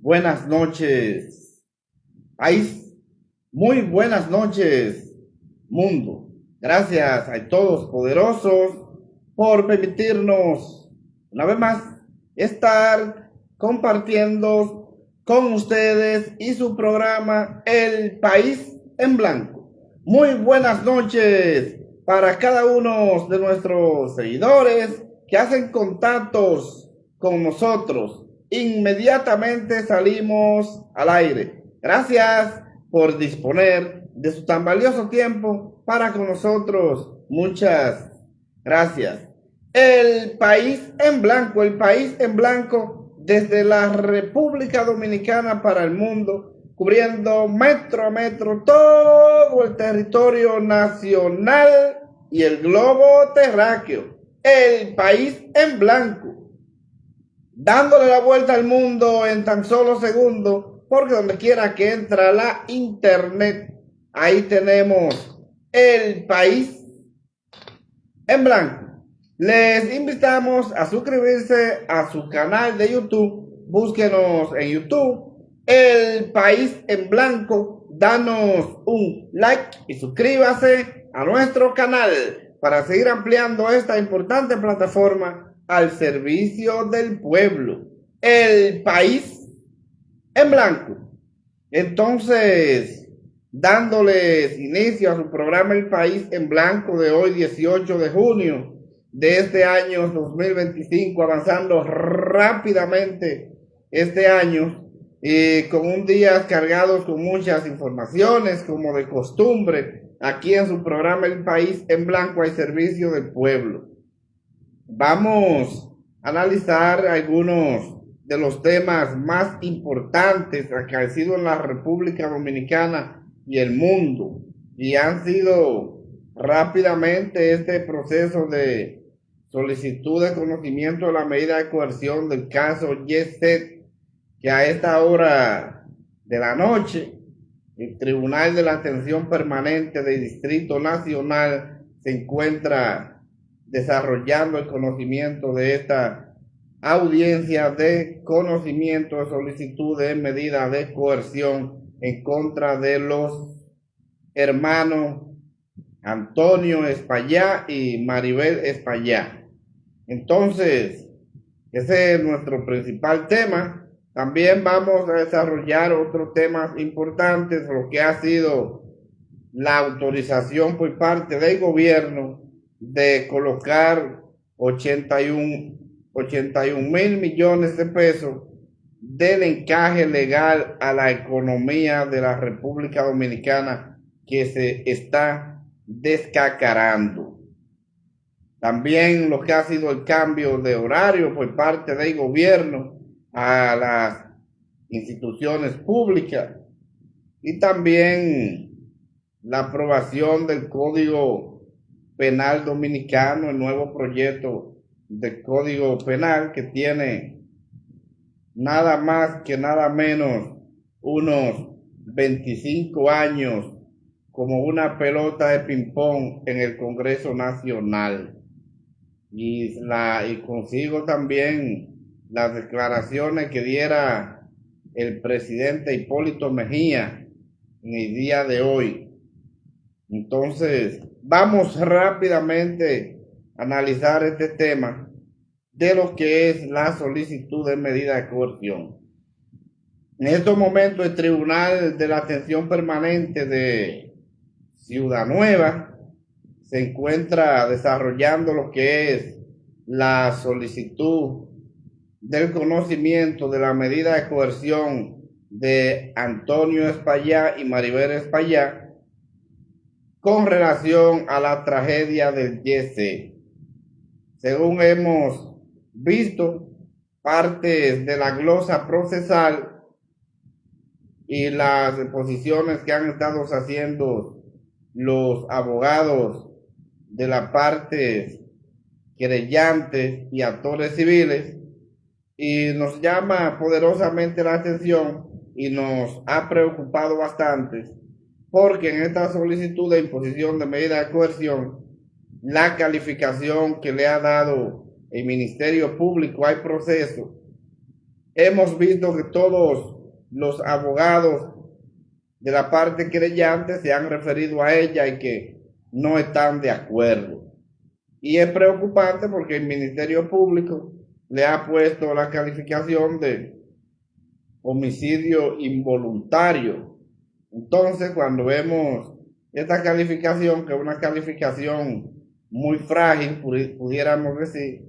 buenas noches, país. Muy buenas noches, mundo. Gracias a todos poderosos por permitirnos, una vez más, estar compartiendo con ustedes y su programa El País en Blanco. Muy buenas noches para cada uno de nuestros seguidores que hacen contactos con nosotros. Inmediatamente salimos al aire. Gracias por disponer de su tan valioso tiempo para con nosotros. Muchas gracias. El País en Blanco desde la República Dominicana para el mundo, cubriendo metro a metro todo el territorio nacional y el globo terráqueo. El País en Blanco, dándole la vuelta al mundo en tan solo segundos, porque donde quiera que entra la internet, ahí tenemos El País en Blanco. Les invitamos a suscribirse a su canal de YouTube. Búsquenos en YouTube, El País en Blanco. Danos un like y suscríbase a nuestro canal para seguir ampliando esta importante plataforma al servicio del pueblo. El País en Blanco. Entonces, dándoles inicio a su programa El País en Blanco de hoy, 18 de junio de este año 2025, avanzando rápidamente este año y con un día cargados con muchas informaciones, como de costumbre, aquí en su programa El País en Blanco al servicio del pueblo. Vamos a analizar algunos de los temas más importantes acaecidos en la República Dominicana y el mundo, y han sido rápidamente este proceso de solicitud de conocimiento de la medida de coerción del caso Yeset, que a esta hora de la noche el Tribunal de la Atención Permanente del Distrito Nacional se encuentra desarrollando el conocimiento de esta audiencia de conocimiento de solicitud de medida de coerción en contra de los hermanos Antonio Espaillá y Maribel Espaillá. Entonces, ese es nuestro principal tema. También vamos a desarrollar otros temas importantes, lo que ha sido la autorización por parte del gobierno de colocar 81 mil millones de pesos del encaje legal a la economía de la República Dominicana, que se está descacarando. También lo que ha sido el cambio de horario por parte del gobierno a las instituciones públicas, y también la aprobación del Código Penal Dominicano, el nuevo proyecto de Código Penal que tiene nada más que nada menos unos 25 años como una pelota de ping-pong en el Congreso Nacional. Y consigo también las declaraciones que diera el presidente Hipólito Mejía en el día de hoy. Entonces, vamos rápidamente a analizar este tema de lo que es la solicitud de medida de coerción. En estos momentos, el Tribunal de la Atención Permanente de Ciudad Nueva se encuentra desarrollando lo que es la solicitud del conocimiento de la medida de coerción de Antonio Espaillá y Maribel Espaillá con relación a la tragedia del Yeset. Según hemos visto, partes de la glosa procesal y las exposiciones que han estado haciendo los abogados de la parte querellantes y actores civiles, y nos llama poderosamente la atención y nos ha preocupado bastante, porque en esta solicitud de imposición de medida de coerción, la calificación que le ha dado el Ministerio Público al proceso, hemos visto que todos los abogados de la parte querellante se han referido a ella y que no están de acuerdo. Y es preocupante porque el Ministerio Público le ha puesto la calificación de homicidio involuntario. Entonces, cuando vemos esta calificación, que es una calificación muy frágil, pudiéramos decir,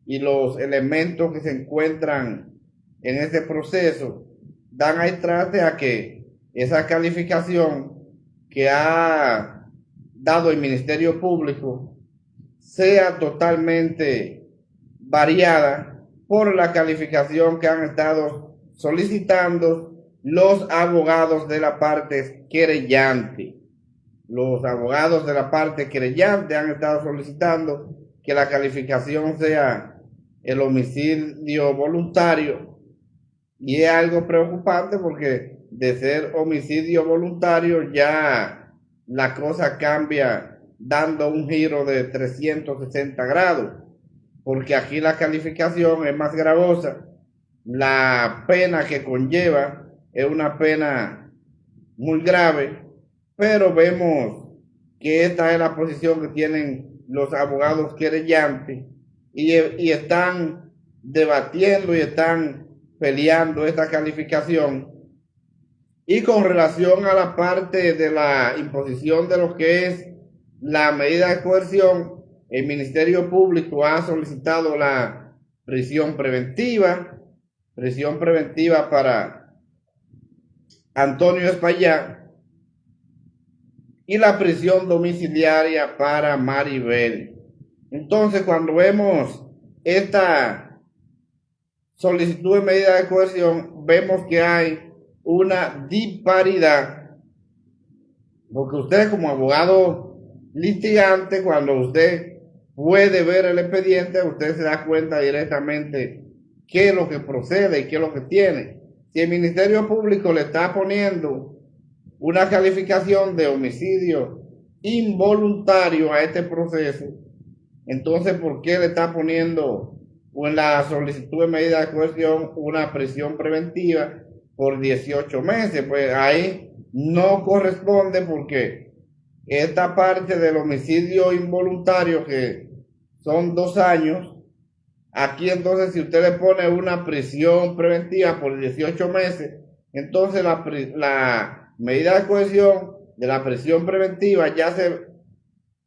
y los elementos que se encuentran en este proceso dan a traste a que esa calificación que ha dado el Ministerio Público sea totalmente variada por la calificación que han estado solicitando los abogados de la parte querellante. Los abogados de la parte querellante han estado solicitando que la calificación sea el homicidio voluntario, y es algo preocupante porque de ser homicidio voluntario ya la cosa cambia dando un giro de 360 grados, porque aquí la calificación es más gravosa, la pena que conlleva es una pena muy grave, pero vemos que esta es la posición que tienen los abogados querellantes y están debatiendo y están peleando esta calificación. Y con relación a la parte de la imposición de lo que es la medida de coerción, el Ministerio Público ha solicitado la prisión preventiva para Antonio Espaillat y la prisión domiciliaria para Maribel. Entonces, cuando vemos esta solicitud de medida de coerción, vemos que hay una disparidad, porque usted como abogado litigante, cuando usted puede ver el expediente, usted se da cuenta directamente qué es lo que procede y qué es lo que tiene. Si el Ministerio Público le está poniendo una calificación de homicidio involuntario a este proceso, entonces ¿por qué le está poniendo en la solicitud de medida de coerción una prisión preventiva por 18 meses? Pues ahí no corresponde, porque esta parte del homicidio involuntario, que son 2 años, aquí entonces si usted le pone una prisión preventiva por 18 meses, entonces la medida de coerción de la prisión preventiva ya se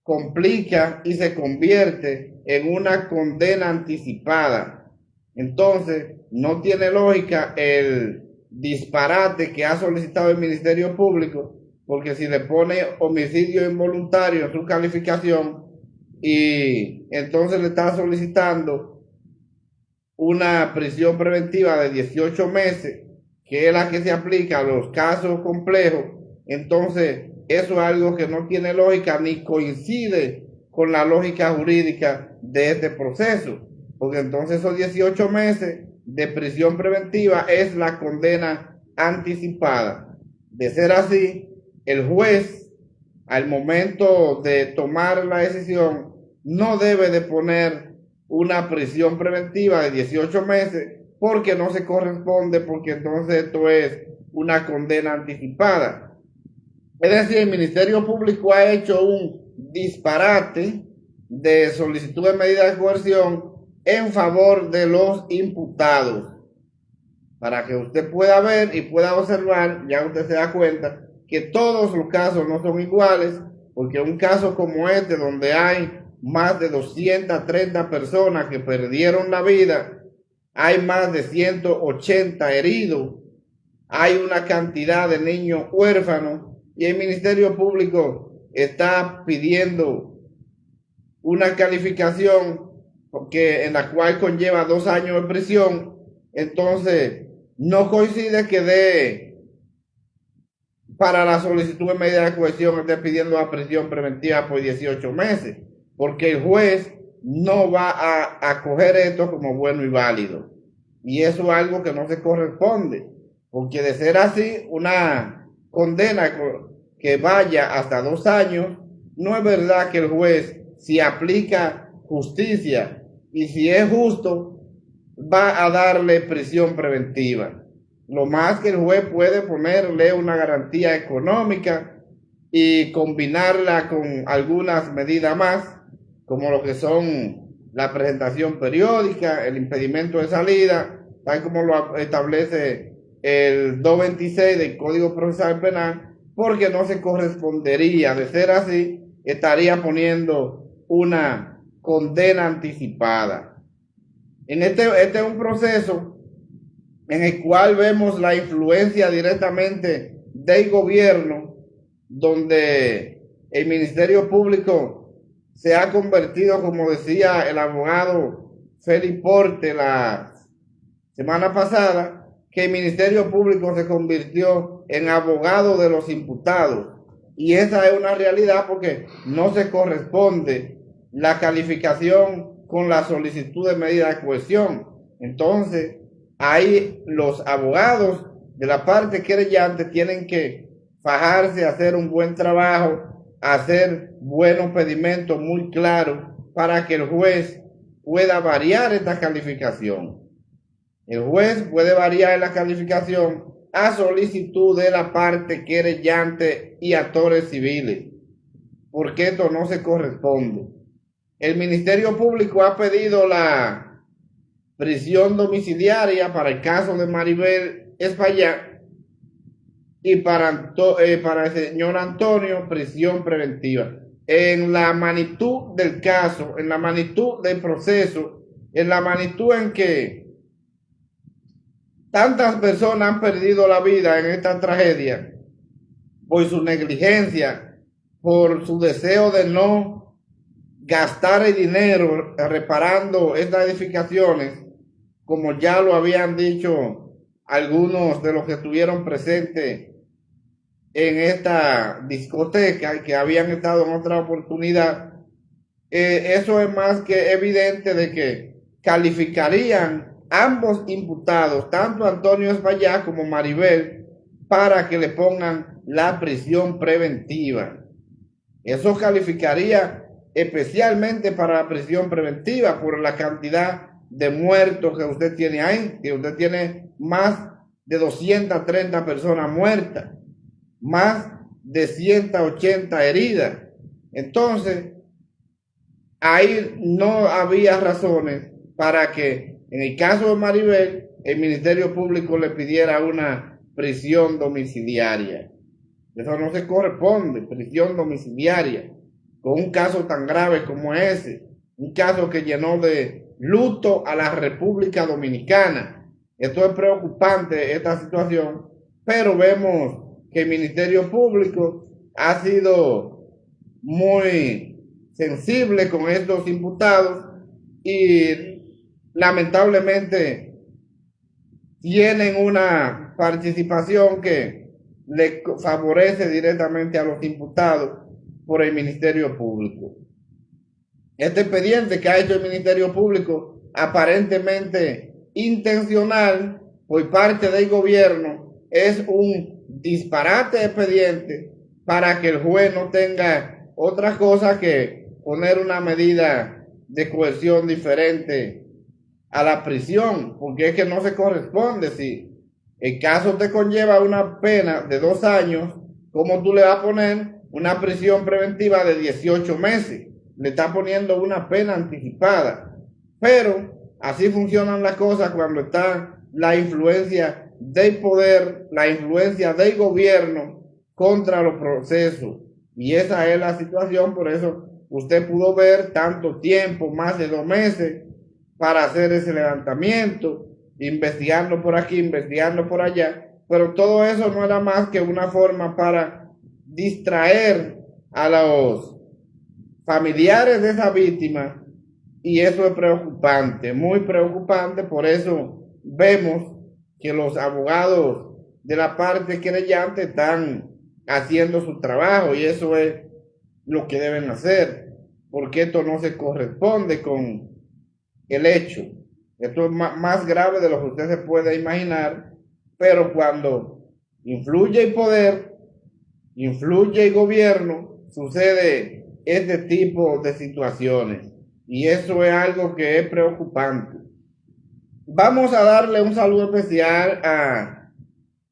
complica y se convierte en una condena anticipada. Entonces no tiene lógica el disparate que ha solicitado el Ministerio Público, porque si le pone homicidio involuntario en su calificación y entonces le está solicitando una prisión preventiva de 18 meses, que es la que se aplica a los casos complejos, entonces eso es algo que no tiene lógica ni coincide con la lógica jurídica de este proceso, porque entonces esos 18 meses de prisión preventiva es la condena anticipada. De ser así, el juez, al momento de tomar la decisión, no debe de poner una prisión preventiva de 18 meses, porque no se corresponde, porque entonces esto es una condena anticipada. Es decir, el Ministerio Público ha hecho un disparate de solicitud de medida de coerción en favor de los imputados. Para que usted pueda ver y pueda observar, ya usted se da cuenta que todos los casos no son iguales, porque un caso como este, donde hay más de 230 personas que perdieron la vida, hay más de 180 heridos, hay una cantidad de niños huérfanos, y el Ministerio Público está pidiendo una calificación en la cual conlleva 2 años de prisión. Entonces no coincide que dé para la solicitud de medida de coerción esté pidiendo la prisión preventiva por 18 meses, porque el juez no va a acoger esto como bueno y válido, y eso es algo que no se corresponde, porque de ser así, una condena que vaya hasta 2 años, no es verdad que el juez, si aplica justicia y si es justo, va a darle prisión preventiva. Lo más que el juez puede ponerle una garantía económica y combinarla con algunas medidas más, como lo que son la presentación periódica, el impedimento de salida, tal como lo establece el 226 del Código Procesal Penal, porque no se correspondería. De ser así, estaría poniendo una condena anticipada. Este es un proceso en el cual vemos la influencia directamente del gobierno, donde el Ministerio Público se ha convertido, como decía el abogado Félix Porte la semana pasada, que el Ministerio Público se convirtió en abogado de los imputados. Y esa es una realidad porque no se corresponde la calificación con la solicitud de medida de coerción. Entonces, ahí los abogados de la parte querellante tienen que fajarse a hacer un buen trabajo, hacer buenos pedimentos muy claros para que el juez pueda variar esta calificación. El juez puede variar la calificación a solicitud de la parte querellante y actores civiles, porque esto no se corresponde. El Ministerio Público ha pedido la prisión domiciliaria para el caso de Maribel Espaillat y para el señor Antonio prisión preventiva. En la magnitud del caso, en la magnitud del proceso, en la magnitud en que tantas personas han perdido la vida en esta tragedia por su negligencia, por su deseo de no gastar el dinero reparando estas edificaciones, como ya lo habían dicho algunos de los que estuvieron presentes en esta discoteca y que habían estado en otra oportunidad. Eso es más que evidente de que calificarían ambos imputados, tanto Antonio Espaillat como Maribel, para que le pongan la prisión preventiva. Eso calificaría especialmente para la prisión preventiva por la cantidad de muertos que usted tiene ahí, que usted tiene más de 230 personas muertas, más de 180 heridas. Entonces, ahí no había razones para que en el caso de Maribel el Ministerio Público le pidiera una prisión domiciliaria. Eso no se corresponde, prisión domiciliaria, con un caso tan grave como ese, un caso que llenó de luto a la República Dominicana. Esto es preocupante, esta situación, pero vemos que el Ministerio Público ha sido muy sensible con estos imputados y lamentablemente tienen una participación que le favorece directamente a los imputados por el Ministerio Público. Este expediente que ha hecho el Ministerio Público, aparentemente intencional por parte del gobierno, es un disparate expediente para que el juez no tenga otra cosa que poner una medida de coerción diferente a la prisión, porque es que no se corresponde. Si el caso te conlleva una pena de 2 años, ¿cómo tú le vas a poner una prisión preventiva de 18 meses? Le está poniendo una pena anticipada. Pero así funcionan las cosas cuando está la influencia del poder, la influencia del gobierno contra los procesos. Y esa es la situación, por eso usted pudo ver tanto tiempo, más de 2 meses, para hacer ese levantamiento, investigando por aquí, investigando por allá, pero todo eso no era más que una forma para distraer a los familiares de esa víctima, y eso es preocupante, muy preocupante. Por eso vemos que los abogados de la parte querellante están haciendo su trabajo, y eso es lo que deben hacer, porque esto no se corresponde con el hecho. Esto es más grave de lo que usted se puede imaginar, pero cuando influye el poder, influye el gobierno, sucede este tipo de situaciones, y eso es algo que es preocupante. Vamos a darle un saludo especial a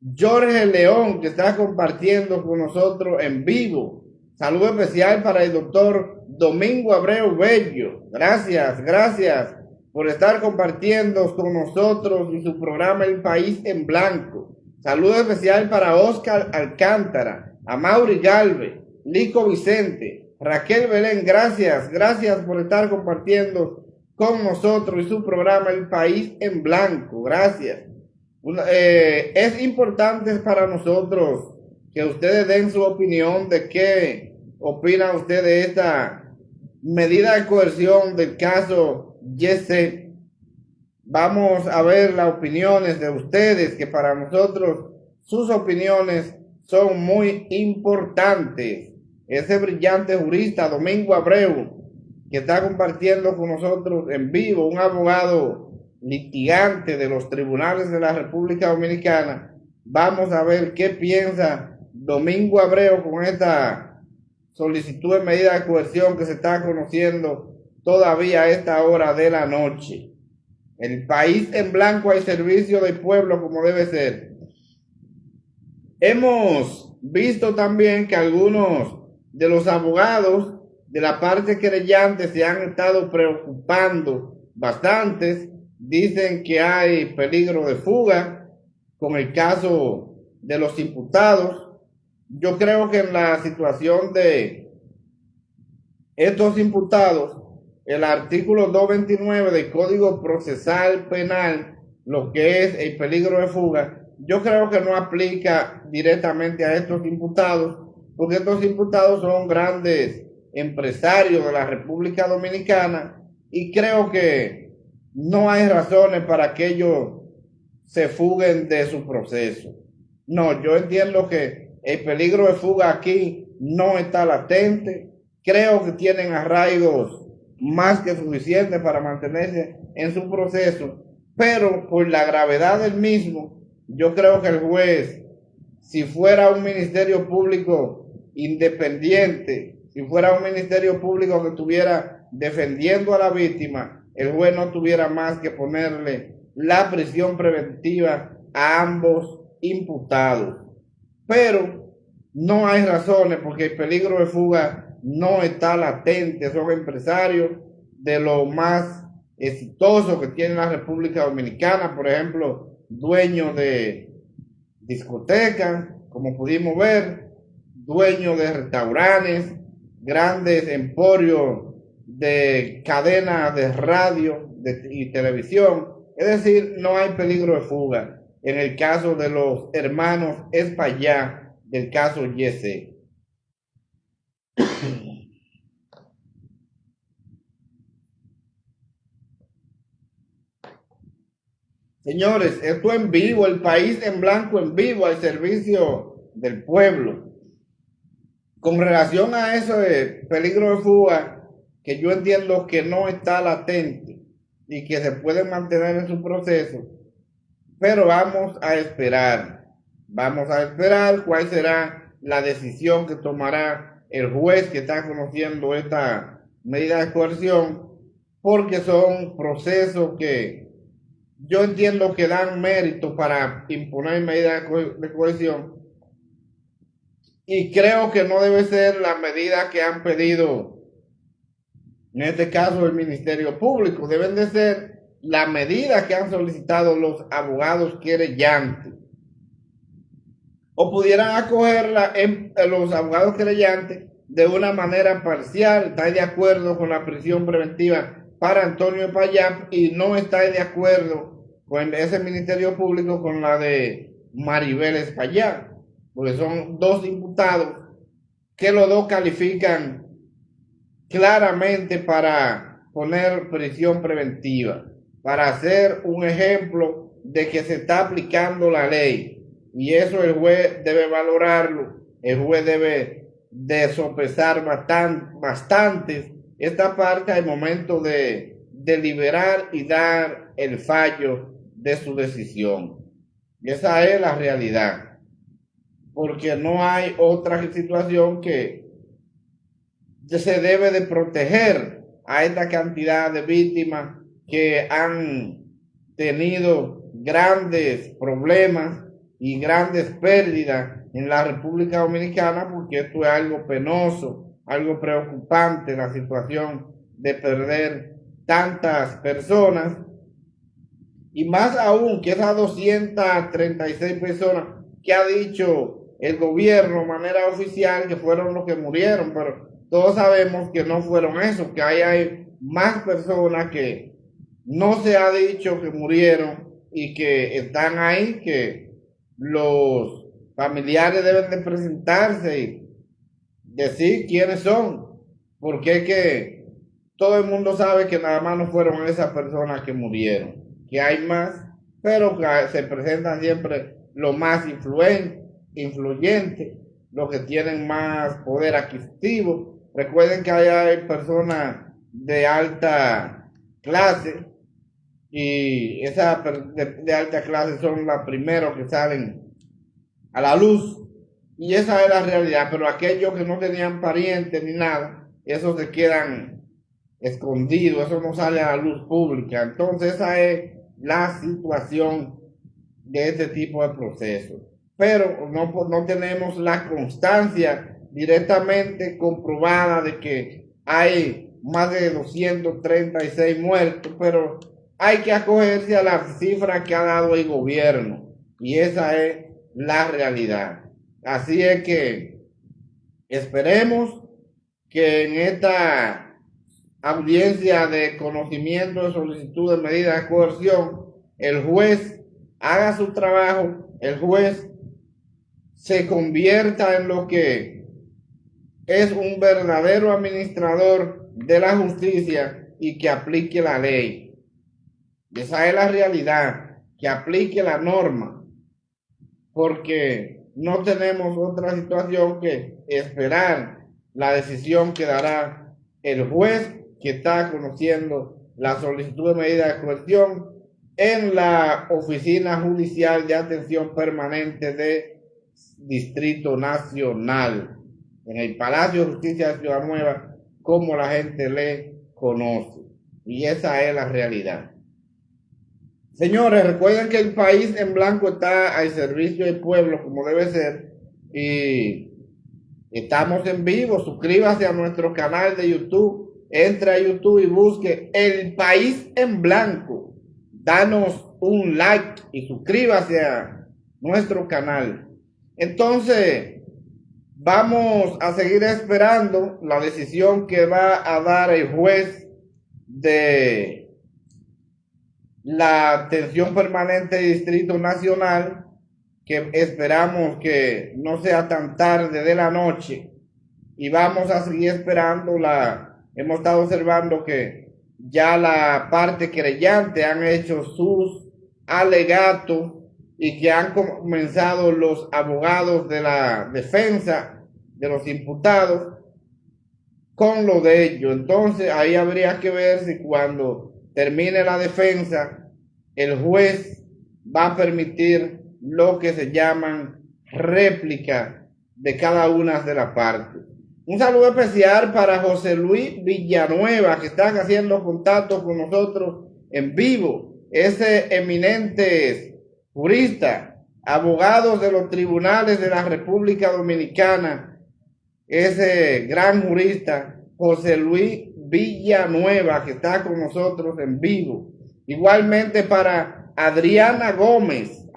Jorge León, que está compartiendo con nosotros en vivo. Saludo especial para el doctor Domingo Abreu Bello. Gracias por estar compartiendo con nosotros y su programa El País en Blanco. Saludo especial para Oscar Alcántara, a Mauri Galvez, Lico Vicente, Raquel Belén. Gracias por estar compartiendo con nosotros y su programa El País en Blanco. Gracias. Es importante para nosotros que ustedes den su opinión de qué opina usted de esta medida de coerción del caso Yese. Vamos a ver las opiniones de ustedes, que para nosotros sus opiniones son muy importantes. Ese brillante jurista Domingo Abreu, que está compartiendo con nosotros en vivo, un abogado litigante de los tribunales de la República Dominicana. Vamos a ver qué piensa Domingo Abreu con esta solicitud de medida de coerción que se está conociendo todavía a esta hora de la noche. El País en Blanco al servicio del pueblo como debe ser. Hemos visto también que algunos de los abogados de la parte querellante se han estado preocupando bastantes. Dicen que hay peligro de fuga con el caso de los imputados. Yo creo que en la situación de estos imputados, el artículo 229 del Código Procesal Penal, lo que es el peligro de fuga, yo creo que no aplica directamente a estos imputados, porque estos imputados son grandes empresarios de la República Dominicana y creo que no hay razones para que ellos se fuguen de su proceso. No, yo entiendo que el peligro de fuga aquí no está latente. Creo que tienen arraigos más que suficientes para mantenerse en su proceso, pero por la gravedad del mismo, yo creo que el juez, si fuera un ministerio público independiente, si fuera un ministerio público que estuviera defendiendo a la víctima, el juez no tuviera más que ponerle la prisión preventiva a ambos imputados. Pero no hay razones porque el peligro de fuga no está latente. Son empresarios de lo más exitoso que tiene la República Dominicana, por ejemplo, dueños de discotecas, como pudimos ver, dueños de restaurantes, grandes emporios de cadenas de radio y televisión. Es decir, no hay peligro de fuga en el caso de los hermanos Espaillá del caso Yese. Señores, esto en vivo, El País en Blanco en vivo al servicio del pueblo. Con relación a ese peligro de fuga, que yo entiendo que no está latente y que se puede mantener en su proceso, pero vamos a esperar cuál será la decisión que tomará el juez que está conociendo esta medida de coerción, porque son procesos que yo entiendo que dan mérito para imponer medidas de coerción, y creo que no debe ser la medida que han pedido, en este caso el Ministerio Público. Deben de ser la medida que han solicitado los abogados querellantes. O pudieran acogerla los abogados querellantes de una manera parcial. Está de acuerdo con la prisión preventiva para Antonio Espaillá y no está de acuerdo con ese Ministerio Público con la de Maribel Espaillá, porque son dos imputados que los dos califican claramente para poner prisión preventiva, para hacer un ejemplo de que se está aplicando la ley, y eso el juez debe valorarlo. El juez debe de sopesar bastante esta parte al momento de deliberar y dar el fallo de su decisión. Y esa es la realidad, porque no hay otra situación que se debe de proteger a esta cantidad de víctimas que han tenido grandes problemas y grandes pérdidas en la República Dominicana, porque esto es algo penoso, algo preocupante, la situación de perder tantas personas, y más aún que esas 236 personas que ha dicho el gobierno de manera oficial que fueron los que murieron, pero todos sabemos que no fueron esos, que hay más personas que no se ha dicho que murieron y que están ahí, que los familiares deben de presentarse y decir quiénes son, porque es que todo el mundo sabe que nada más no fueron esas personas que murieron, que hay más, pero que se presentan siempre los más influyentes, los que tienen más poder adquisitivo. Recuerden que hay personas de alta clase, y esas de alta clase son las primeros que salen a la luz, y esa es la realidad. Pero aquellos que no tenían parientes ni nada, esos se quedan escondidos, eso no sale a la luz pública. Entonces esa es la situación de este tipo de procesos, pero no tenemos la constancia directamente comprobada de que hay más de 236 muertos, pero hay que acogerse a la cifra que ha dado el gobierno, y esa es la realidad. Así es que esperemos que en esta audiencia de conocimiento de solicitud de medida de coerción, el juez haga su trabajo, el juez se convierta en lo que es un verdadero administrador de la justicia y que aplique la ley. Esa es la realidad, que aplique la norma, porque no tenemos otra situación que esperar la decisión que dará el juez que está conociendo la solicitud de medida de coerción en la Oficina Judicial de Atención Permanente de Distrito Nacional, en el Palacio de Justicia de Ciudad Nueva, como la gente le conoce. Y esa es la realidad. Señores, recuerden que el país en blanco está al servicio del pueblo, como debe ser, y estamos en vivo. Suscríbase a nuestro canal de YouTube, entre a YouTube y busque El País en Blanco. Danos un like y suscríbase a nuestro canal. Entonces, vamos a seguir esperando la decisión que va a dar el juez de la Atención Permanente de Distrito Nacional, que esperamos que no sea tan tarde de la noche, y vamos a seguir esperando hemos estado observando que ya la parte querellante han hecho sus alegatos y que han comenzado los abogados de la defensa de los imputados con lo de ellos. Entonces ahí habría que ver si cuando termine la defensa el juez va a permitir lo que se llaman réplica de cada una de las partes. Un saludo especial para José Luis Villanueva, que está haciendo contacto con nosotros en vivo. Ese eminente jurista, abogado de los tribunales de la República Dominicana, ese gran jurista, José Luis Villanueva, que está con nosotros en vivo. Igualmente para Adriana Gómez,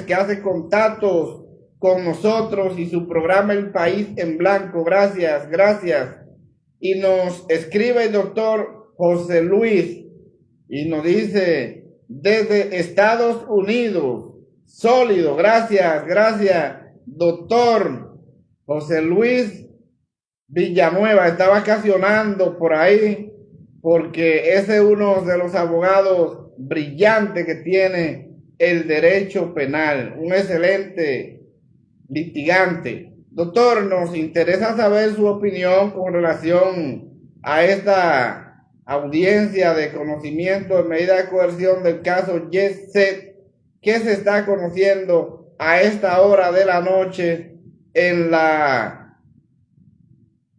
que hace contactos con nosotros y su programa El País en Blanco. Gracias. Y nos escribe el doctor José Luis y nos dice desde Estados Unidos, sólido. Gracias, doctor José Luis Villanueva. Está vacacionando por ahí porque ese es uno de los abogados brillantes que tiene el derecho penal, un excelente litigante. Doctor, nos interesa saber su opinión con relación a esta audiencia de conocimiento de medida de coerción del caso Jet-Set, que se está conociendo a esta hora de la noche en la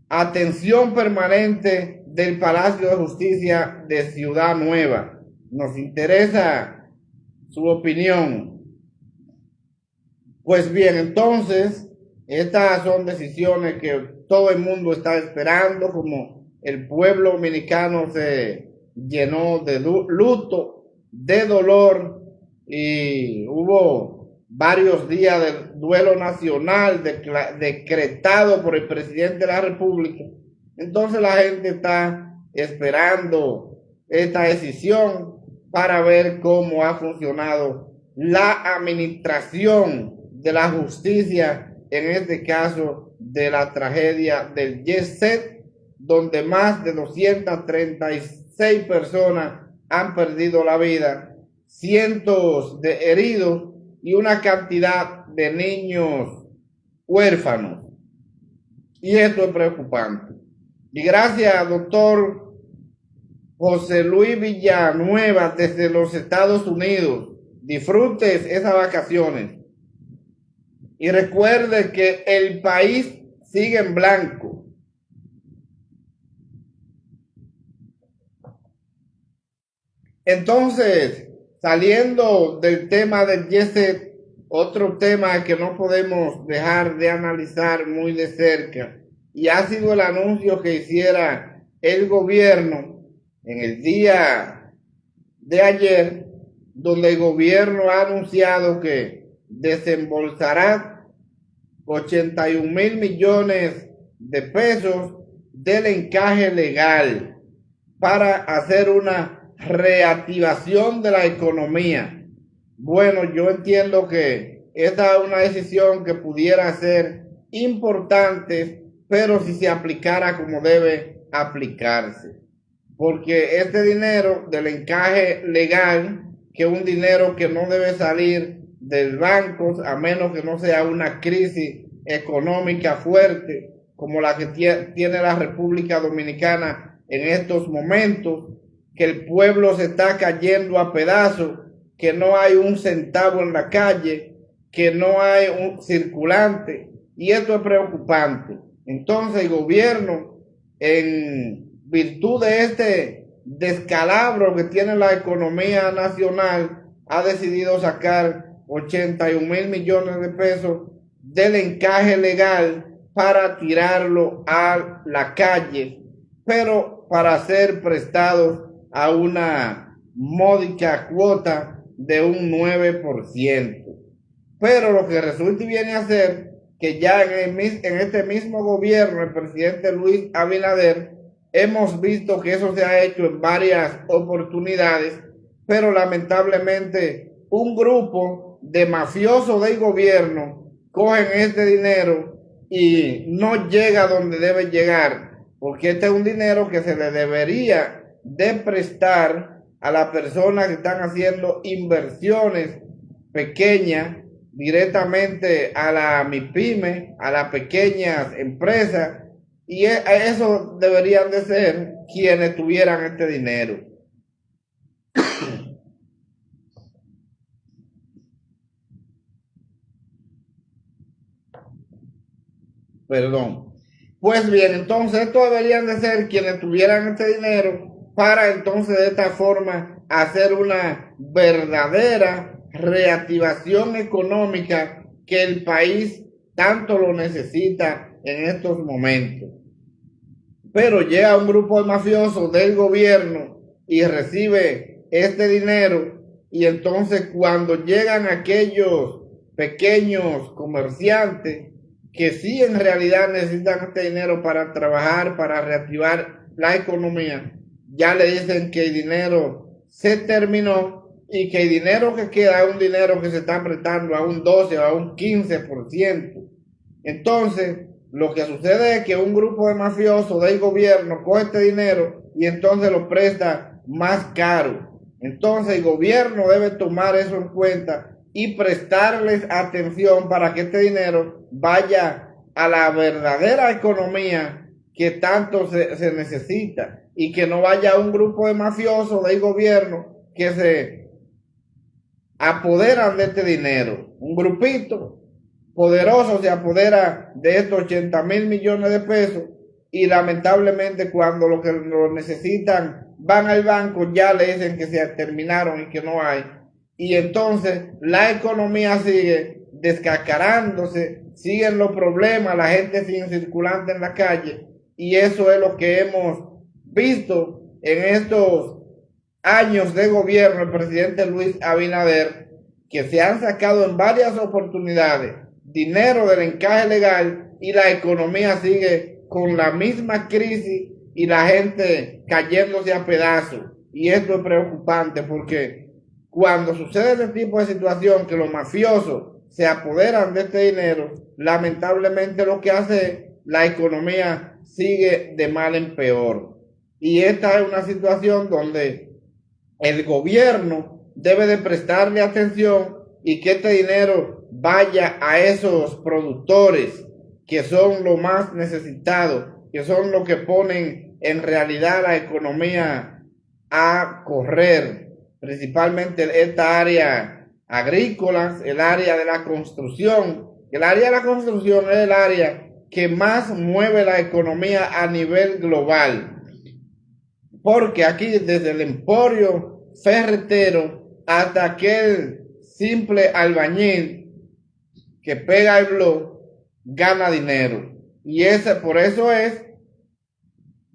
atención permanente del Palacio de Justicia de Ciudad Nueva. Nos interesa su opinión. Pues bien, entonces, estas son decisiones que todo el mundo está esperando, como el pueblo dominicano se llenó de luto, de dolor, y hubo varios días de duelo nacional decretado por el presidente de la República. Entonces la gente está esperando esta decisión para ver cómo ha funcionado la administración de la justicia, en este caso de la tragedia del Jet, donde más de 236 personas han perdido la vida, cientos de heridos y una cantidad de niños huérfanos. Y esto es preocupante. Y gracias, doctor José Luis Villanueva, desde los Estados Unidos. Disfrutes esas vacaciones. Y recuerde que el país sigue en blanco. Entonces, saliendo del tema del Jet, otro tema que no podemos dejar de analizar muy de cerca, y ha sido el anuncio que hiciera el gobierno en el día de ayer, donde el gobierno ha anunciado que desembolsará 81,000 millones de pesos del encaje legal para hacer una reactivación de la economía. Bueno, yo entiendo que esta es una decisión que pudiera ser importante, pero si se aplicara como debe aplicarse. Porque este dinero del encaje legal, que es un dinero que no debe salir del banco, a menos que no sea una crisis económica fuerte, como la que tiene la República Dominicana en estos momentos, que el pueblo se está cayendo a pedazos, que no hay un centavo en la calle, que no hay un circulante, y esto es preocupante. Entonces el gobierno, en virtud de este descalabro que tiene la economía nacional, ha decidido sacar 81,000 millones de pesos del encaje legal para tirarlo a la calle, pero para ser prestados a una módica cuota de un 9%. Pero lo que resulta y viene a ser que ya en este mismo gobierno, el presidente Luis Abinader, hemos visto que eso se ha hecho en varias oportunidades, pero lamentablemente un grupo de mafiosos del gobierno cogen este dinero y no llega donde debe llegar, porque este es un dinero que se le debería de prestar a las personas que están haciendo inversiones pequeñas directamente a la MIPYME, a las pequeñas empresas, y eso deberían de ser quienes tuvieran este dinero. Perdón. Pues bien, entonces esto deberían de ser quienes tuvieran este dinero para entonces de esta forma hacer una verdadera reactivación económica que el país tanto lo necesita en estos momentos. Pero llega un grupo de mafiosos del gobierno y recibe este dinero, y entonces cuando llegan aquellos pequeños comerciantes que sí en realidad necesitan este dinero para trabajar, para reactivar la economía, ya le dicen que el dinero se terminó y que el dinero que queda es un dinero que se está prestando a un 12 o a un 15%. Entonces, lo que sucede es que un grupo de mafiosos del gobierno coge este dinero y entonces lo presta más caro. Entonces el gobierno debe tomar eso en cuenta y prestarles atención para que este dinero vaya a la verdadera economía que tanto se necesita, y que no vaya a un grupo de mafiosos del gobierno que se apoderan de este dinero. Un grupito poderoso se apodera de estos 80,000 millones de pesos, y lamentablemente cuando los que lo necesitan van al banco ya le dicen que se terminaron y que no hay. Y entonces la economía sigue descacarándose, siguen los problemas, la gente sigue circulando en la calle, y eso es lo que hemos visto en estos años de gobierno del presidente Luis Abinader, que se han sacado en varias oportunidades dinero del encaje legal y la economía sigue con la misma crisis y la gente cayéndose a pedazos. Y esto es preocupante porque cuando sucede este tipo de situación, que los mafiosos se apoderan de este dinero, lamentablemente lo que hace la economía sigue de mal en peor. Y esta es una situación donde el gobierno debe de prestarle atención y que este dinero vaya a esos productores que son los más necesitados, que son los que ponen en realidad la economía a correr, principalmente esta área agrícola, el área de la construcción. El área de la construcción es el área que más mueve la economía a nivel global, porque aquí desde el emporio ferretero hasta aquel simple albañil que pega el blog gana dinero. Y por eso es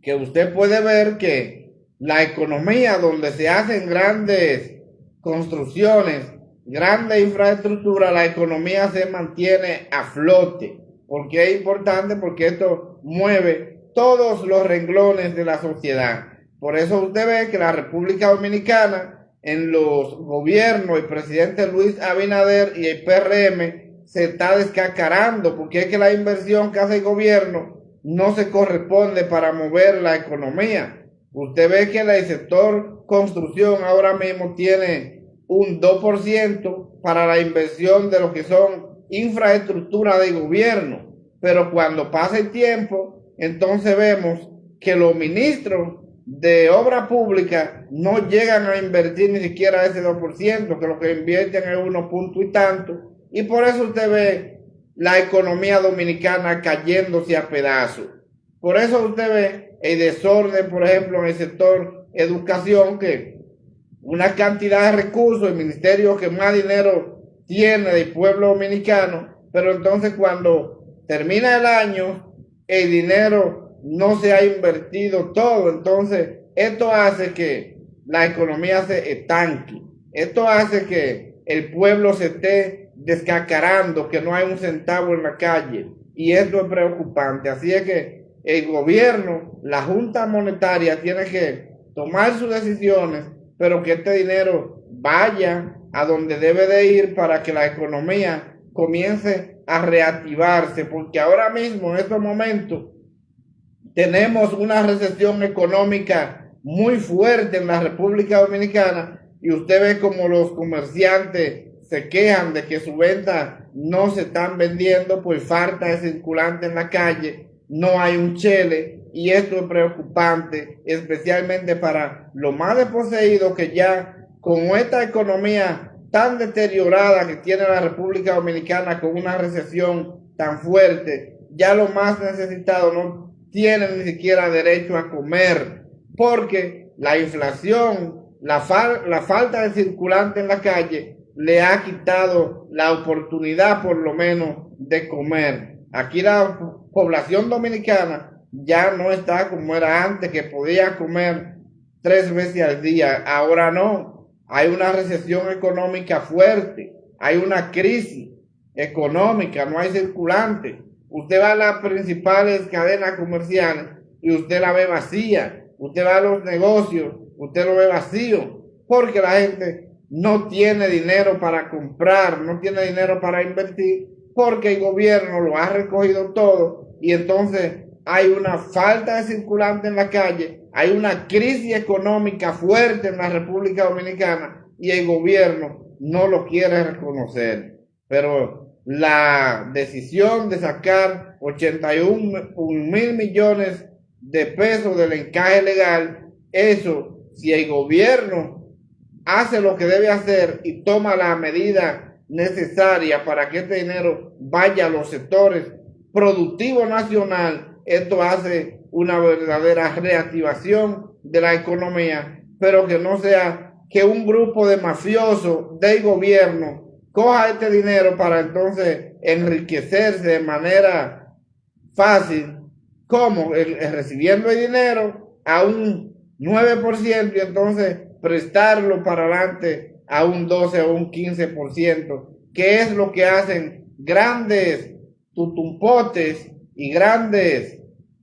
que usted puede ver que la economía donde se hacen grandes construcciones, grande infraestructura, la economía se mantiene a flote. Porque es importante, porque esto mueve todos los renglones de la sociedad. Por eso usted ve que la República Dominicana, en los gobiernos, el presidente Luis Abinader y el PRM, se está descacarando, porque es que la inversión que hace el gobierno no se corresponde para mover la economía. Usted ve que el sector construcción ahora mismo tiene un 2% para la inversión de lo que son infraestructura de gobierno, pero cuando pasa el tiempo, entonces vemos que los ministros de obra pública no llegan a invertir ni siquiera ese 2%, que lo que invierten es 1 punto y tanto, y por eso usted ve la economía dominicana cayéndose a pedazos. Por eso usted ve el desorden, por ejemplo, en el sector educación, que una cantidad de recursos, el ministerio que más dinero tiene del pueblo dominicano, pero entonces cuando termina el año, el dinero no se ha invertido todo. Entonces esto hace que la economía se estanque, esto hace que el pueblo se esté descacarando, que no hay un centavo en la calle, y esto es preocupante. Así es que el gobierno, la Junta Monetaria, tiene que tomar sus decisiones, pero que este dinero vaya a donde debe de ir para que la economía comience a reactivarse, porque ahora mismo en estos momentos tenemos una recesión económica muy fuerte en la República Dominicana, y usted ve como los comerciantes se quejan de que su venta no se están vendiendo por falta de circulante en la calle, no hay un chele, y esto es preocupante, especialmente para los más desposeídos, que ya con esta economía tan deteriorada que tiene la República Dominicana, con una recesión tan fuerte, ya los más necesitados no tienen ni siquiera derecho a comer, porque la inflación, la falta de circulante en la calle le ha quitado la oportunidad por lo menos de comer. Aquí la población dominicana ya no está como era antes, que podía comer 3 veces al día. Ahora no, hay una recesión económica fuerte, hay una crisis económica, no hay circulante. Usted va a las principales cadenas comerciales y usted la ve vacía. Usted va a los negocios, usted lo ve vacío, porque la gente no tiene dinero para comprar, no tiene dinero para invertir, porque el gobierno lo ha recogido todo, y entonces hay una falta de circulante en la calle, hay una crisis económica fuerte en la República Dominicana, y el gobierno no lo quiere reconocer. Pero la decisión de sacar 81.000 millones de pesos del encaje legal, eso, si el gobierno hace lo que debe hacer y toma la medida necesaria para que este dinero vaya a los sectores productivos nacional, esto hace una verdadera reactivación de la economía, pero que no sea que un grupo de mafiosos del gobierno coja este dinero para entonces enriquecerse de manera fácil, como recibiendo el dinero a un 9% y entonces prestarlo para adelante a un 12 o un 15%, que es lo que hacen grandes tutumpotes y grandes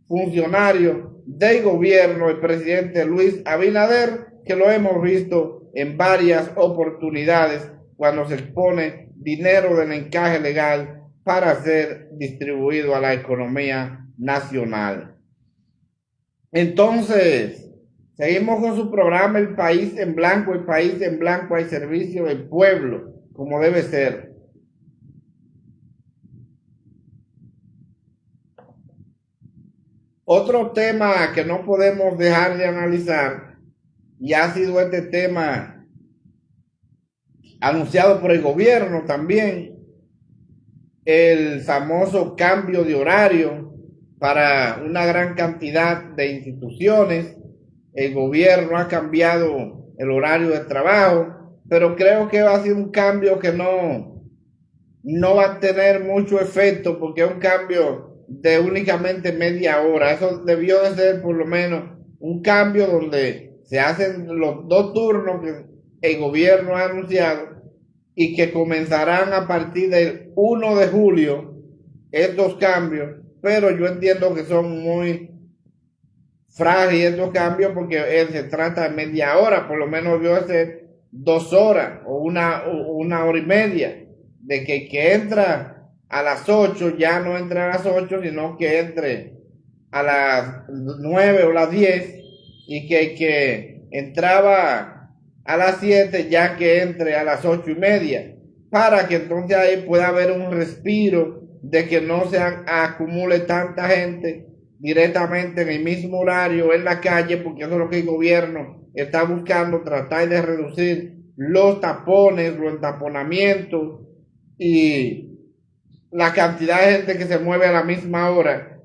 funcionarios del gobierno, el presidente Luis Abinader, que lo hemos visto en varias oportunidades cuando se expone dinero del encaje legal para ser distribuido a la economía nacional. Entonces, seguimos con su programa El País en Blanco, El País en Blanco al servicio del pueblo, como debe ser. Otro tema que no podemos dejar de analizar, y ha sido este tema anunciado por el gobierno también, el famoso cambio de horario para una gran cantidad de instituciones. El gobierno ha cambiado el horario de trabajo, pero creo que va a ser un cambio que no va a tener mucho efecto porque es un cambio de únicamente media hora. Eso debió de ser por lo menos un cambio donde se hacen los 2 turnos que el gobierno ha anunciado y que comenzarán a partir del 1 de julio estos cambios, pero yo entiendo que son muy frágiles estos cambios porque se trata de media hora, por lo menos debe ser 2 horas o una hora y media, de que entra a las 8 ya no entra a las 8, sino que entre a las 9 o las 10 y que entraba a las 7 ya que entre a las 8:30, para que entonces ahí pueda haber un respiro de que no se acumule tanta gente directamente en el mismo horario en la calle, porque eso es lo que el gobierno está buscando, tratar de reducir los tapones, los entaponamientos y la cantidad de gente que se mueve a la misma hora.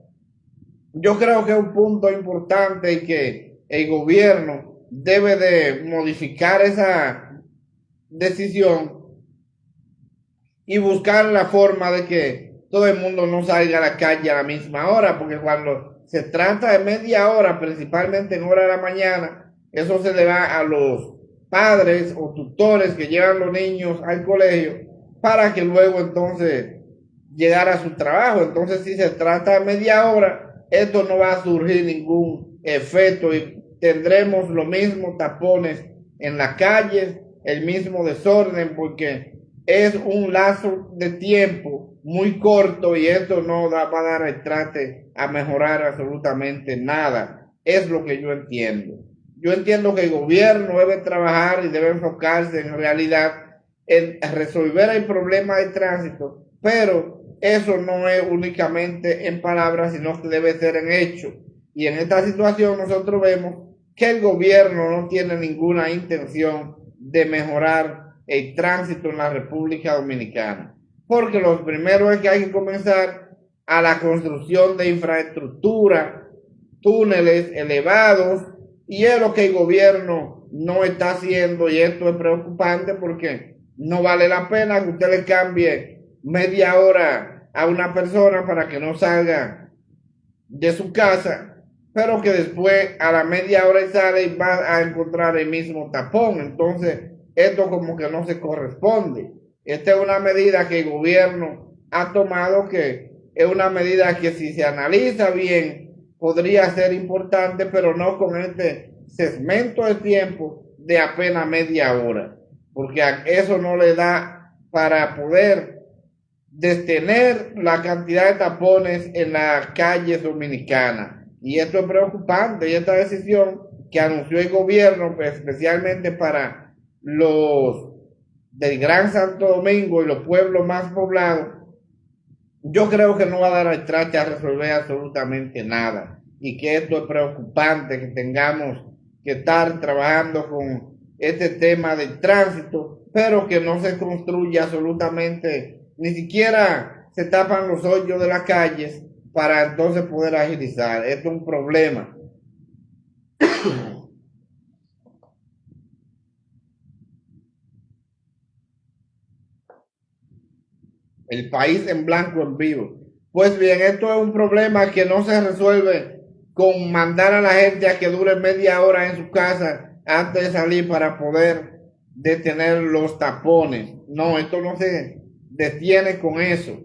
Yo creo que es un punto importante y que el gobierno debe de modificar esa decisión y buscar la forma de que todo el mundo no salga a la calle a la misma hora, porque cuando se trata de media hora, principalmente en hora de la mañana, eso se le va a los padres o tutores que llevan los niños al colegio para que luego entonces llegar a su trabajo. Entonces, si se trata de media hora, esto no va a surgir ningún efecto y tendremos los mismos tapones en las calles, el mismo desorden, porque es un lazo de tiempo muy corto y esto no va a dar el trate a mejorar absolutamente nada. Es lo que yo entiendo. Yo entiendo que el gobierno debe trabajar y debe enfocarse en realidad en resolver el problema de tránsito, pero eso no es únicamente en palabras, sino que debe ser en hechos. Y en esta situación nosotros vemos que el gobierno no tiene ninguna intención de mejorar el tránsito en la República Dominicana. Porque lo primero es que hay que comenzar a la construcción de infraestructura, túneles elevados, y es lo que el gobierno no está haciendo, y esto es preocupante porque no vale la pena que usted le cambie media hora a una persona para que no salga de su casa, pero que después a la media hora sale y va a encontrar el mismo tapón. Entonces, esto como que no se corresponde. Esta es una medida que el gobierno ha tomado, que es una medida que si se analiza bien podría ser importante, pero no con este segmento de tiempo de apenas media hora, porque eso no le da para poder detener la cantidad de tapones en las calles dominicanas. Y esto es preocupante, y esta decisión que anunció el gobierno, pues, especialmente para los del Gran Santo Domingo y los pueblos más poblados, yo creo que no va a dar al traste a resolver absolutamente nada, y que esto es preocupante, que tengamos que estar trabajando con este tema del tránsito, pero que no se construya absolutamente, ni siquiera se tapan los hoyos de las calles para entonces poder agilizar. Esto es un problema. El país en blanco en vivo. Pues bien, esto es un problema que no se resuelve con mandar a la gente a que dure media hora en su casa antes de salir para poder detener los tapones. No, esto no se detiene con eso.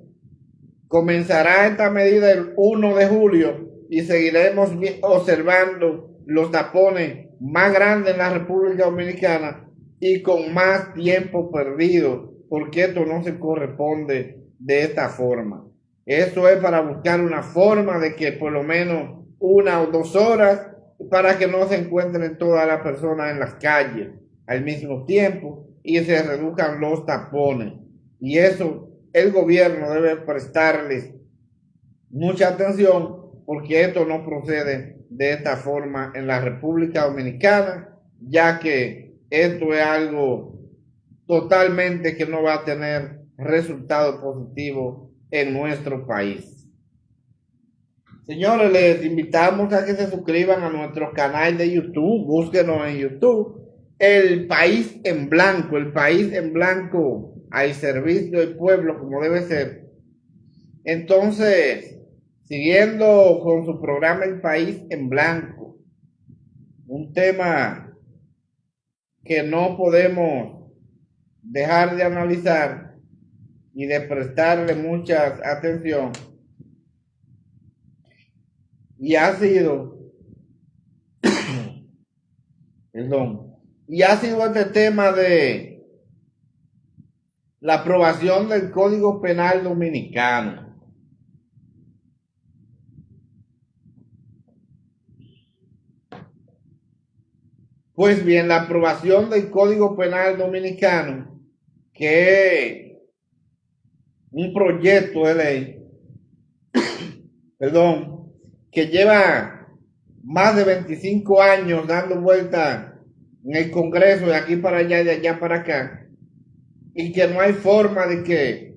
Comenzará esta medida el 1 de julio y seguiremos observando los tapones más grandes en la República Dominicana y con más tiempo perdido, porque esto no se corresponde de esta forma. Eso es para buscar una forma de que por lo menos 1 o 2 horas para que no se encuentren todas las personas en las calles al mismo tiempo y se reduzcan los tapones. Y eso el gobierno debe prestarles mucha atención porque esto no procede de esta forma en la República Dominicana, ya que esto es algo totalmente que no va a tener resultado positivo en nuestro país. Señores, les invitamos a que se suscriban a nuestro canal de YouTube, búsquenos en YouTube, El País en Blanco, El País en Blanco al servicio del pueblo como debe ser. Entonces, siguiendo con su programa El País en Blanco, un tema que no podemos dejar de analizar y de prestarle mucha atención, y ha sido, este tema de la aprobación del Código Penal Dominicano. Pues bien, la aprobación del Código Penal Dominicano, que es un proyecto de ley, que lleva más de 25 años dando vuelta en el Congreso de aquí para allá y de allá para acá, y que no hay forma de que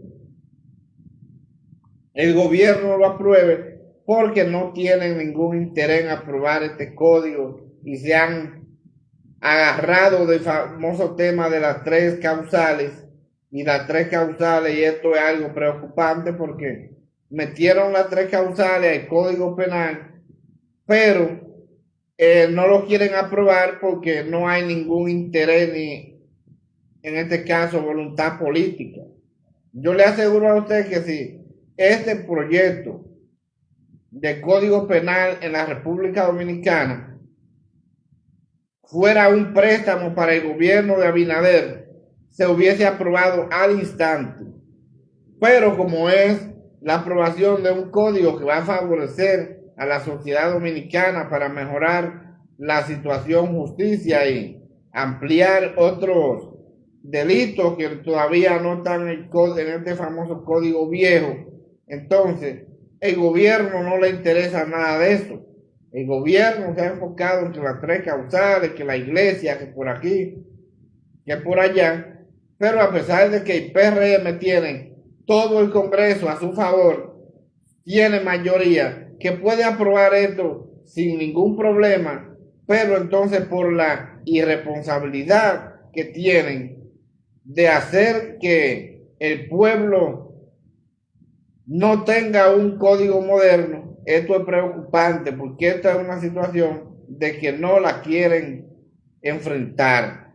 el gobierno lo apruebe porque no tienen ningún interés en aprobar este código y se han agarrado del famoso tema de las 3 causales y esto es algo preocupante porque metieron las 3 causales al Código Penal, pero no lo quieren aprobar porque no hay ningún interés ni, en este caso, voluntad política. Yo le aseguro a usted que si este proyecto de Código Penal en la República Dominicana fuera un préstamo para el gobierno de Abinader, se hubiese aprobado al instante. Pero como es la aprobación de un código que va a favorecer a la sociedad dominicana para mejorar la situación justicia y ampliar otros delitos que todavía no están en este famoso código viejo, entonces el gobierno no le interesa nada de eso. El gobierno se ha enfocado entre las 3 causales, que la iglesia, que por aquí, que por allá, pero a pesar de que el PRM tiene todo el Congreso a su favor, tiene mayoría, que puede aprobar esto sin ningún problema, pero entonces por la irresponsabilidad que tienen de hacer que el pueblo no tenga un código moderno, esto es preocupante porque esta es una situación de que no la quieren enfrentar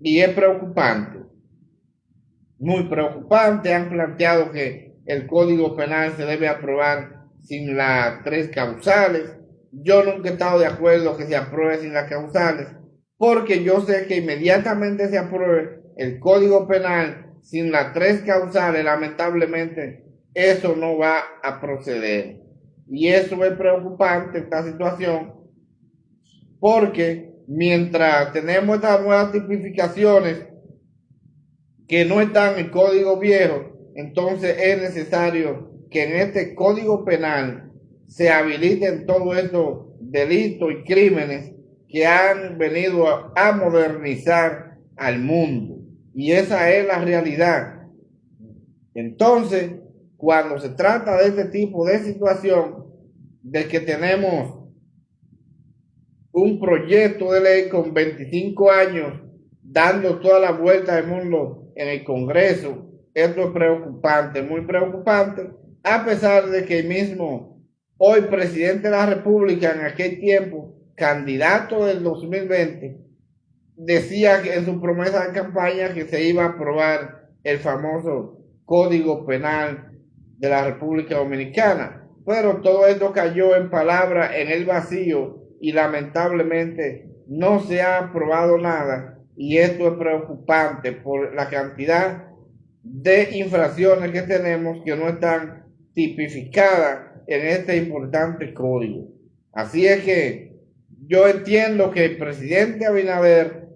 y es preocupante, muy preocupante. Han planteado que el Código Penal se debe aprobar sin las 3 causales. Yo nunca he estado de acuerdo que se apruebe sin las causales porque yo sé que inmediatamente se apruebe el Código Penal sin las 3 causales, lamentablemente eso no va a proceder. Y eso es preocupante, esta situación, porque mientras tenemos estas nuevas tipificaciones que no están en el código viejo, entonces es necesario que en este código penal se habiliten todos estos delitos y crímenes que han venido a modernizar al mundo. Y esa es la realidad. Entonces, cuando se trata de este tipo de situación, de que tenemos un proyecto de ley con 25 años dando toda la vuelta del mundo en el Congreso Esto es preocupante, muy preocupante, a pesar de que el mismo hoy presidente de la República, en aquel tiempo candidato del 2020, decía que en su promesa de campaña que se iba a aprobar el famoso Código Penal de la República Dominicana. Pero todo esto cayó en palabras en el vacío y lamentablemente no se ha aprobado nada, y esto es preocupante por la cantidad de infracciones que tenemos que no están tipificadas en este importante código. Así es que yo entiendo que el presidente Abinader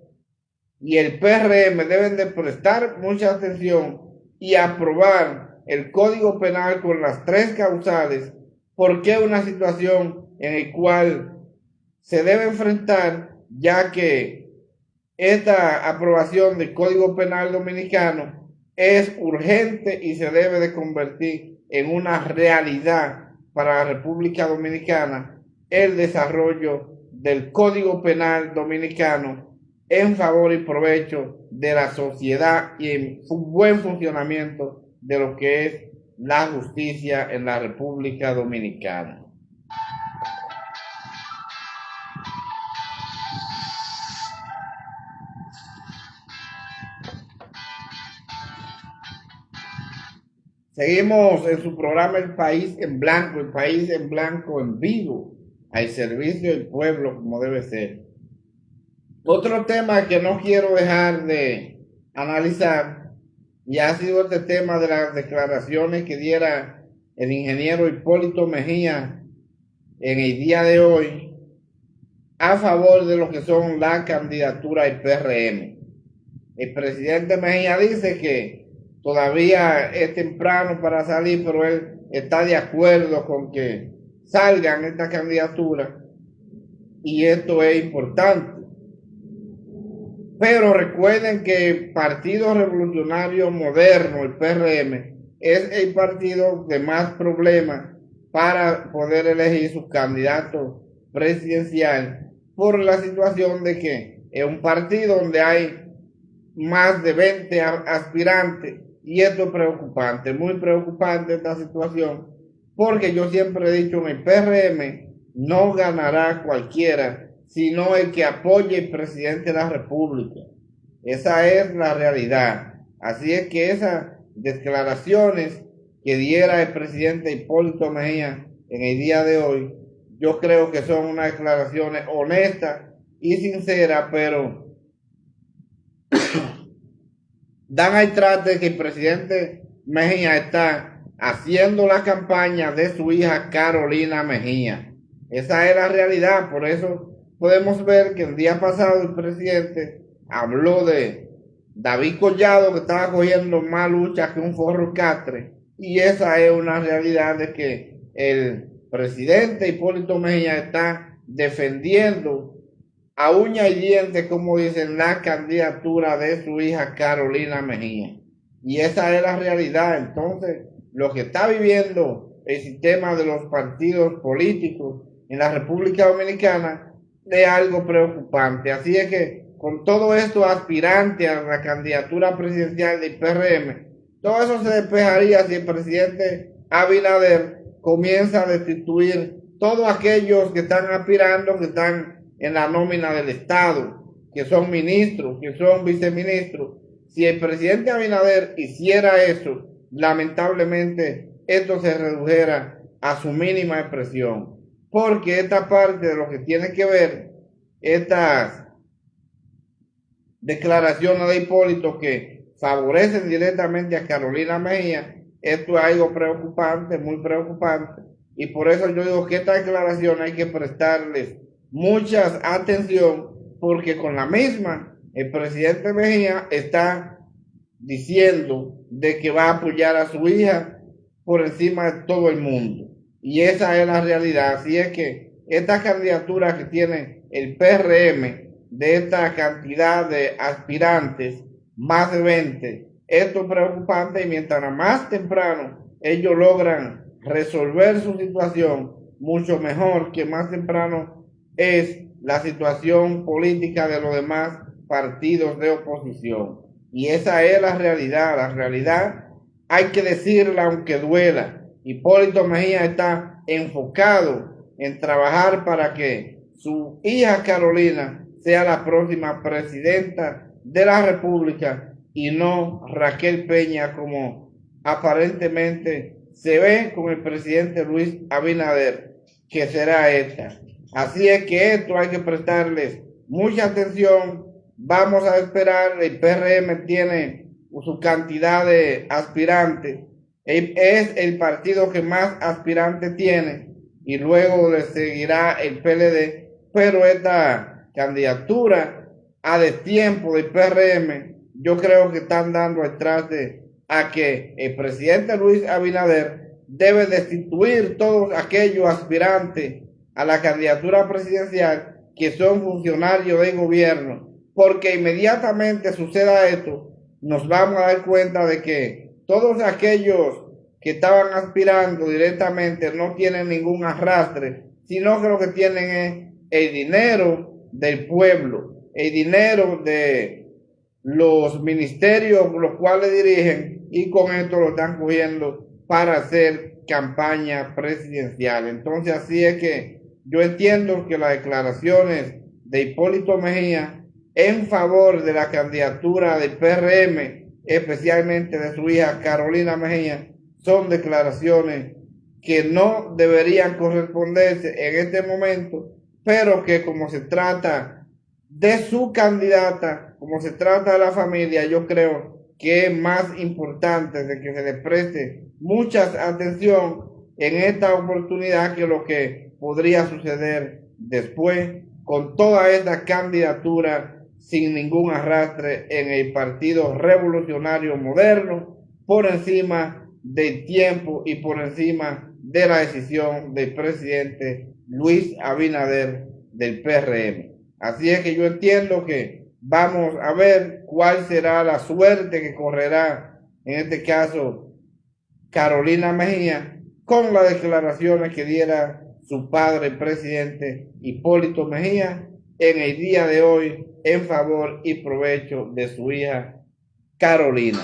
y el PRM deben de prestar mucha atención y aprobar el Código Penal con las 3 causales, porque es una situación en la cual se debe enfrentar, ya que esta aprobación del Código Penal dominicano es urgente y se debe de convertir en una realidad para la República Dominicana el desarrollo del Código Penal dominicano en favor y provecho de la sociedad y en su buen funcionamiento de lo que es la justicia en la República Dominicana. Seguimos en su programa El País en Blanco en vivo, al servicio del pueblo como debe ser. Otro tema que no quiero dejar de analizar, y ha sido este tema de las declaraciones que diera el ingeniero Hipólito Mejía en el día de hoy a favor de lo que son la candidatura del PRM. El presidente Mejía dice que todavía es temprano para salir, pero él está de acuerdo con que salgan esta candidatura, y esto es importante. Pero recuerden que el Partido Revolucionario Moderno, el PRM, es el partido de más problemas para poder elegir su candidato presidencial, por la situación de que es un partido donde hay más de 20 aspirantes, y esto es preocupante, muy preocupante esta situación, porque yo siempre he dicho, en el PRM no ganará cualquiera, sino el que apoye al presidente de la República. Esa es la realidad. Así es que esas declaraciones que diera el presidente Hipólito Mejía en el día de hoy, yo creo que son unas declaraciones honestas y sinceras, pero dan al traste de que el presidente Mejía está haciendo la campaña de su hija Carolina Mejía. Esa es la realidad. Por eso podemos ver que el día pasado el presidente habló de David Collado, que estaba cogiendo más lucha que un forro catre, y esa es una realidad de que el presidente Hipólito Mejía está defendiendo a uña y dientes, como dicen, la candidatura de su hija Carolina Mejía. Y esa es la realidad. Entonces, lo que está viviendo el sistema de los partidos políticos en la República Dominicana es algo preocupante. Así es que con todo esto aspirante a la candidatura presidencial del PRM, todo eso se despejaría si el presidente Abinader comienza a destituir todos aquellos que están aspirando, que están en la nómina del Estado, que son ministros, que son viceministros. Si el presidente Abinader hiciera eso, lamentablemente esto se redujera a su mínima expresión, porque esta parte de lo que tiene que ver estas declaraciones de Hipólito que favorecen directamente a Carolina Mejía, esto es algo preocupante, muy preocupante, y por eso yo digo que esta declaración hay que prestarles mucha atención, porque con la misma el presidente Mejía está diciendo de que va a apoyar a su hija por encima de todo el mundo, y esa es la realidad. Así es que esta candidatura que tiene el PRM, de esta cantidad de aspirantes, más de 20, esto es preocupante, y mientras más temprano ellos logran resolver su situación, mucho mejor, que más temprano es la situación política de los demás partidos de oposición. Y esa es la realidad. La realidad hay que decirle aunque duela. Hipólito Mejía está enfocado en trabajar para que su hija Carolina sea la próxima presidenta de la República y no Raquel Peña, como aparentemente se ve con el presidente Luis Abinader, que será esta. Así es que esto hay que prestarles mucha atención. Vamos a esperar. El PRM tiene su cantidad de aspirantes. Es el partido que más aspirantes tiene y luego le seguirá el PLD, pero esta candidatura a destiempo del PRM, yo creo que están dando el traste a que el presidente Luis Abinader debe destituir todos aquellos aspirantes a la candidatura presidencial que son funcionarios del gobierno, porque inmediatamente suceda esto, nos vamos a dar cuenta de que todos aquellos que estaban aspirando directamente no tienen ningún arrastre, sino que lo que tienen es el dinero del pueblo, el dinero de los ministerios los cuales dirigen, y con esto lo están cogiendo para hacer campaña presidencial. Entonces así es que yo entiendo que las declaraciones de Hipólito Mejía en favor de la candidatura del PRM, especialmente de su hija Carolina Mejía, son declaraciones que no deberían corresponderse en este momento, pero que como se trata de su candidata, como se trata de la familia, yo creo que es más importante de que se le preste mucha atención en esta oportunidad que lo que podría suceder después con toda esta candidatura sin ningún arrastre en el Partido Revolucionario Moderno, por encima del tiempo y por encima de la decisión del presidente Luis Abinader del PRM. Así es que yo entiendo que vamos a ver cuál será la suerte que correrá, en este caso, Carolina Mejía, con las declaraciones que diera su padre, el presidente Hipólito Mejía, en el día de hoy, en favor y provecho de su hija Carolina.